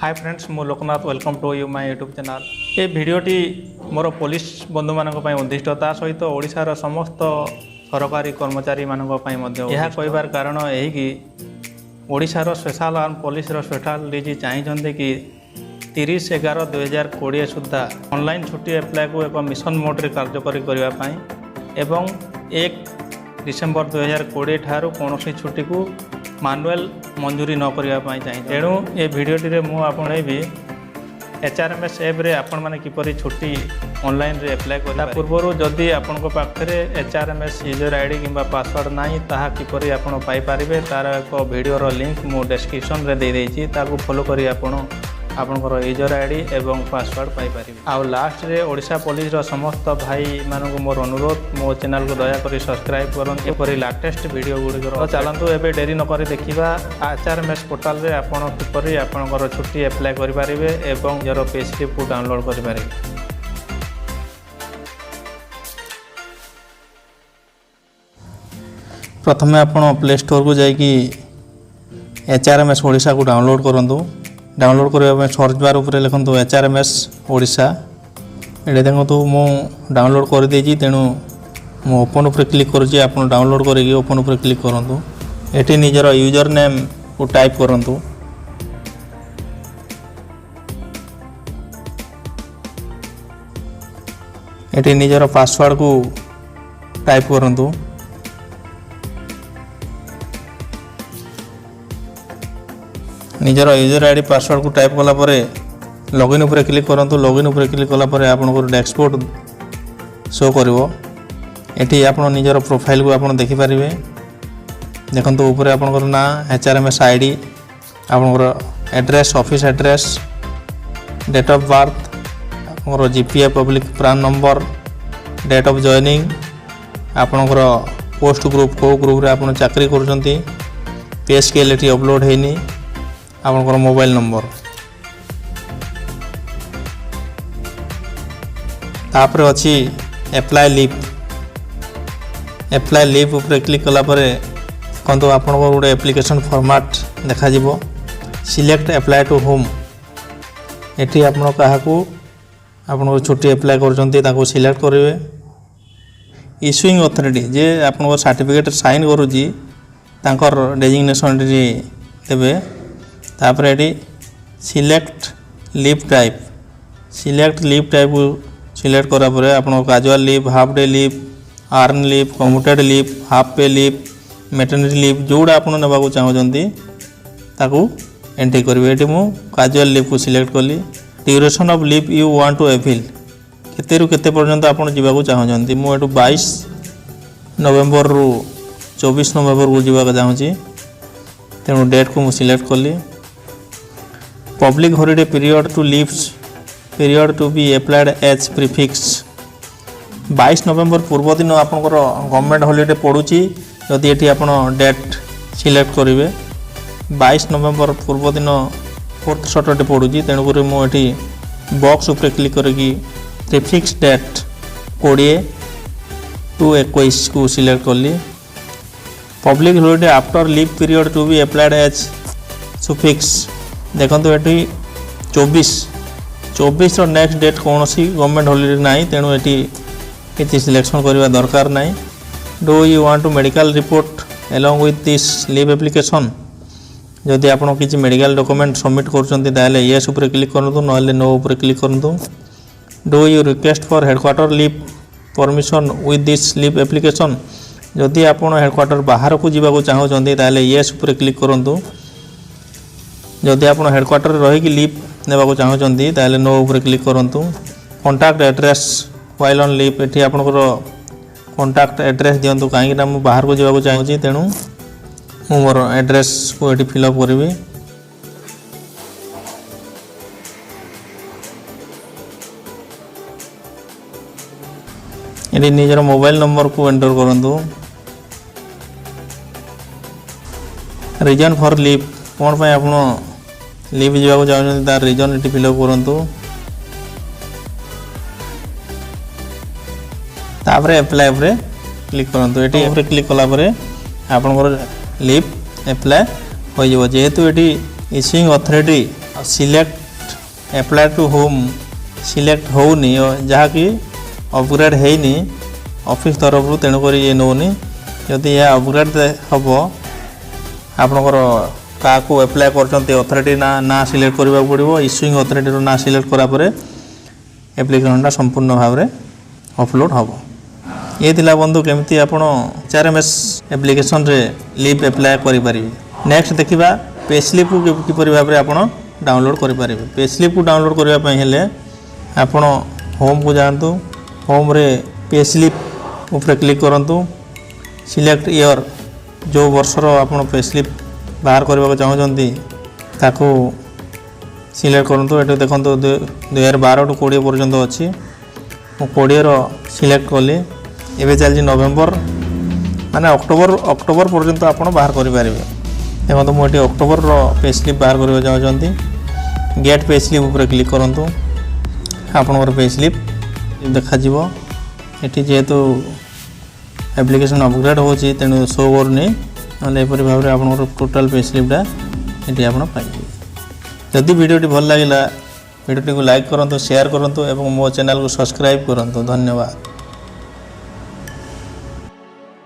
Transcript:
हाय friends मु Loknath welcome to you my YouTube channel. ये भिडियोटी मोर पुलिस बंधु मानक पई उद्दिष्ट ता सहित ओडिशार समस्त सरकारी कर्मचारी मानक पई मध्ये यह कहबार कारण यही कि ओडिशार स्पेशल आर्म पुलिस रो स्पेशल डीजी चाहिए कि 30/11/2020 सुधा ऑनलाइन छुट्टी एप्लाय को एक मिशन मोड रे कार्यकारी करने एवं 1 डिसेम्बर 2020 ठारू कौन छुट्टी को मानुएल मंजूरी न करने चाहिए। तेणु ये भिडियोटी मुझे आपणबी HRMS एप रे आपण माने किपरि छुट्टी ऑनलाइन रे अप्लाई करता पूर्व जदि आपण पाखे HRMS यूजर आईडी किंबा पासवर्ड नाही ताहा किपरि आपण पाई पारिबे तार एक वीडियो लिंक मु डिस्क्रिप्शन रे दे देछि ताकू फॉलो करी आपणकर यूजर आईडी एवं पासवर्ड पाई पारिबे। आ लास्ट रे ओडिशा पुलिस रो समस्त भाई मानक मोर अनुरोध मो चैनल को दया करी सब्सक्राइब करन एपरि लेटेस्ट वीडियो गुडी तो चलंतु एबे डेरी न करी देखिबा HRMS पोर्टल रे आपण किपरि आपणकर छुट्टी अप्लाई करि पारिबे एवं जरो पेस्लिप को डाउनलोड करि पारिबे। प्रथमे आपण प्ले स्टोर को जाइकी HRMS ओडिशा को डाउनलोड करंतु। डाउनलोड करने सर्च बार उपर लिखु HRMS ओडिशा ये देखो मु डाउनलोड कर देछि तेणु मु ओपन उपर क्लिक करुँच आप डाउनलोड करके ओपन उपर क्लिक करूँ। ये निजर यूजर नेम को टाइप करूँ। ये निजर पासवर्ड को टाइप करूँ। निजर यूजर आईडी पासवर्ड को टाइप कला परे लॉगिन उपर क्लिक करंतु। लॉगिन उपर क्लिक कला परे आपनको डैशबोर्ड शो करिवो। एठी आपण निजर प्रोफाइल को आपण देखि परिबे। देखंतु ऊपर आपनकर ना HRMS आईडी आपनकर address office address date of birth आपनकर GPA public PRAN number date of joining आपनकर पोस्ट ग्रुप को ग्रुप रे आपण चाकरी करजंती पे स्केल एठी अपलोड हेनी आपनकर मोबाइल नंबर तापर अच्छी एप्लाय लीव ऊपर क्लिक कला परे कहतु आपन गोटे एप्लिकेशन फॉर्मेट देखा जिवो। सिलेक्ट एप्लाय टू होम एठी आपन काहाकू आपन छुट्टी एप्लाय करजंती ताको सिलेक्ट करिवे। इश्यूइंग अथॉरिटी जे आपन सर्टिफिकेट साइन करूजी तांकर डेजिग्नेशन देबे। तापर ये सिलेक्ट लीव टाइप को सिलेक्ट करा परे आपन casual leave half day leave earn leave commuted leave half pay leave maternity leave जोड़ा आपन नेबाकू चाहूँगी ताकू एंट्री करेंगे। ये मुझे कैजुअल लीव को सिलेक्ट कली। Duration of leave you want to avail केते रु केते पर्यंत आपन जीवाकू चाहूँगी मु एटू 22 नवेम्बर रु 24 नवेम्बर को जीवाक चाहूँगी तेणु डेट को मुझे सिलेक्ट कली। Public holiday period to be applied as prefix 22 November पूर्व दिन आपनकर गवर्नमेंट हॉलिडे पड़ुची जदि एठी आपन डेट सिलेक्ट करेंगे 22 नवेम्बर पूर्व दिन 4th सैटरडे पड़ुची तेणुक मुझे बॉक्स उपर क्लिक करके प्रीफिक्स डेट 20/21 को सिलेक्ट कली। Public holiday after leave period to be applied as suffix देखो ये 24 नेक्स्ट डेट कौन सी गवर्नमेंट हॉलिडे ना तेणु ये सिलेक्शन करने दरकार ना। Do you want to medical report along with this leave application जदि आप किसी मेडिकल डॉक्यूमेंट सबमिट कर येस उपर क्लिक करूँ ना नो उपर क्लिक करूँ। Do you request for headquarter leave permission with this leave application जदि आप हेडक्वार्टर बाहर को जावाक चाहूँगी येस उपर क्लिक करूँ। जदि आप हेडक्वार्टर रही लीव नेबाकू चाहूँगी ताले नो उपर क्लिक करूँ। Contact address while on leave एठी आपनकर कॉन्टैक्ट एड्रेस दियंतु कहीं ना मुझे बाहर को जावाक चाहूँगी तेणु मु मोर एड्रेस को एठी फिलअप करी। ये निजर मोबाइल नंबर को एंटर करूँ। रीजन फॉर लीव कौन पे आप लीव जावाक चाहूँ तार रीजन ये फिलअप करूँ। तापर एप्लाय उपर क्लिक करूँ। ये क्लिक कला आपनकर लीव एप्लाय हो जेहेतु ये issuing authority select apply to home select होनी जहाँकि अपग्रेड होनी ऑफिस तरफ तेणुक ये नौनी जदि यह अपग्रेड हम आपणकर क्या एप्लाय करते अथॉरिटी ना सिलेक्ट करने पड़ो इश्यूइंग अथॉरिटी ना सिलेक्ट करापर एप्लिकेशनटा संपूर्ण भाव में अपलोड हम ये थिला बंधु केमती आपण HRMS एप्लिकेशन रे लीव एप्लाय करें। नेक्स्ट देखा पे स्लिप को किपर भाव में आप डाउनलोड करें। पे स्लिप को डाउनलोड करने हेले आपण होम को जातु होम रे पे स्लिप ऊपर क्लिक करूँ सिलेक्ट ईयर जो वर्षर आप पे स्लिप बाहर करने को चाहते ताकू सिलेक्ट करूँ। ये देखो 2012 टू 20 पर्यंत अच्छी 20 सिलेक्ट कली एवं चलती नवेम्बर माने अक्टोबर पर्यंत आप बाहर करेंगे। देखो मुझे अक्टोबर पे स्लिप बाहर करने चाहते गेट पे स्लिप ऊपर क्लिक करूँ आपणकर पे स्लिप देखा ये जेहेतु एप्लिकेशन अपग्रेड होची तेणु शो करनी नापरी भाव में आप टोटाल पे स्लिपटा ये आप पाइबे। जदि वीडियोटी भल लगा वीडियोटी को लाइक करूँ शेयर करूँ और मो चैनल को सब्सक्राइब करूँ। धन्यवाद।